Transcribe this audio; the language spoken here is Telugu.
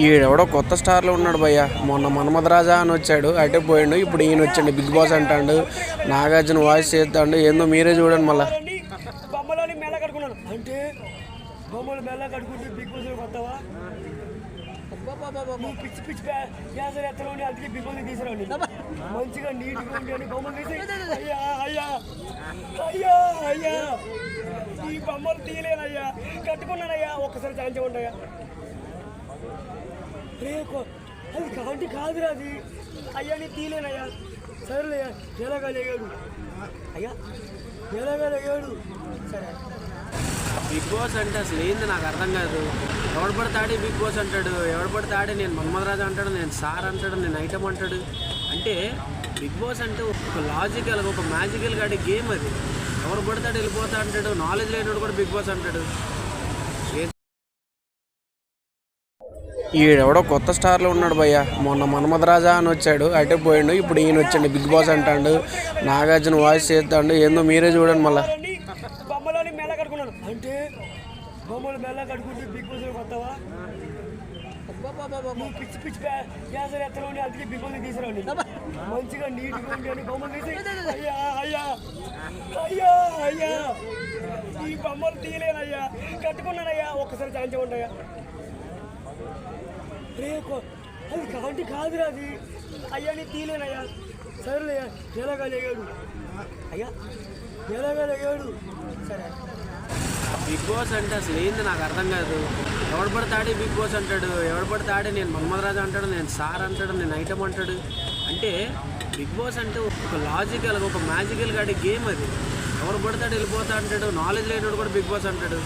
ఈడెవడో కొత్త స్టార్లో ఉన్నాడు భయ్య. మొన్న మన్మధరాజా అని వచ్చాడు, అటే పోయిండు. ఇప్పుడు ఈయన వచ్చాడు, బిగ్ బాస్ అంటాడు, నాగార్జున వాయిస్ చేస్తాడు. ఏందో మీరే చూడండి మళ్ళా. బొమ్మలని మెల్ల కట్టుకున్నాను అంటే బొమ్మలు మెల్ల కట్టుకుంటే బిగ్ బాస్ వస్తావా? నువ్వు పిచ్చి పిచ్చి క్యాన్సర్ ఎత్తలోని అందుకే బిగ్ బాస్ తీసుకురండి. మంచిగా నీట్గా ఉండి అని బొమ్మలు తీసి అయ్యా అయ్యా అయ్యా అయ్యా ఈ బొమ్మలు తీయలేనయ్యా, కట్టుకున్నానయ్యా, ఒక్కసారి ఛాన్స్ ఉంటాయా? రేపు అది కాంటి కాదురా, అది అయ్యా నీ తీయలేనయ్యా. సరేలయ్యా, ఎలాగా లేగాడు అయ్యా, ఎలాగా లేగాడు. సరే, బిగ్ బాస్ అంటే అసలు ఏంది నాకు అర్థం కాదు. ఎవడు పడితే బిగ్ బాస్ అంటాడు, ఎవడు పడితే నేను మన్మధరాజు అంటాడు, నేను సార్ అంటాడు, నేను ఐటమ్ అంటాడు. అంటే బిగ్ బాస్ అంటే ఒక లాజికల్, ఒక మ్యాజికల్ గాడి గేమ్ అది. ఎవరు పడతాడు వెళ్ళిపోతా అంటాడు, నాలెడ్జ్ లేనివాడు కూడా బిగ్ బాస్ అంటాడు. ఈడెవడో కొత్త స్టార్లో ఉన్నాడు భయ్య. మొన్న మన్మధరాజా అని వచ్చాడు, అటే పోయిండు. ఇప్పుడు ఈయన వచ్చాడు, బిగ్ బాస్ అంటాడు, నాగార్జున వాయిస్ చేస్తాడు. ఏందో మీరే చూడండి మళ్ళా. బొమ్మలని మెల్ల కట్టుకున్నాను అంటే బొమ్మలు మెల్ల కట్టుకుంటే బిగ్ బాస్ వస్తావా? నువ్వు పిచ్చి పిచ్చి క్యాన్సర్ ఎత్తలోని అందుకే బిగ్ బాస్ తీసుకురండి. మంచిగా నీట్గా ఉండి అని బొమ్మలు తీసి అయ్యా అయ్యా అయ్యా అయ్యా ఈ బొమ్మలు తీయలేనయ్యా, కట్టుకున్నానయ్యా, ఒక్కసారి ఛాన్స్ ఉంటాయా? రేపు అది కాంటి కాదురా, అది అయ్యా నీ తీయలేనయ్యా. సరేలయ్యా, ఎలాగా లేగాడు అయ్యా, ఎలాగా లేగాడు. సరే, బిగ్ బాస్ అంటే అసలు ఏంది నాకు అర్థం కాదు. ఎవడు పడితే బిగ్ బాస్ అంటాడు, ఎవడు పడితే నేను మన్మధరాజు అంటాడు, నేను సార్ అంటాడు, నేను ఐటమ్ అంటాడు. అంటే బిగ్ బాస్ అంటే ఒక లాజికల్, ఒక మ్యాజికల్ గాడి గేమ్ అది. ఎవరు పడితే వెళ్ళిపోతా అంటాడు, నాలెడ్జ్ లేనివాడు కూడా బిగ్ బాస్ అంటాడు.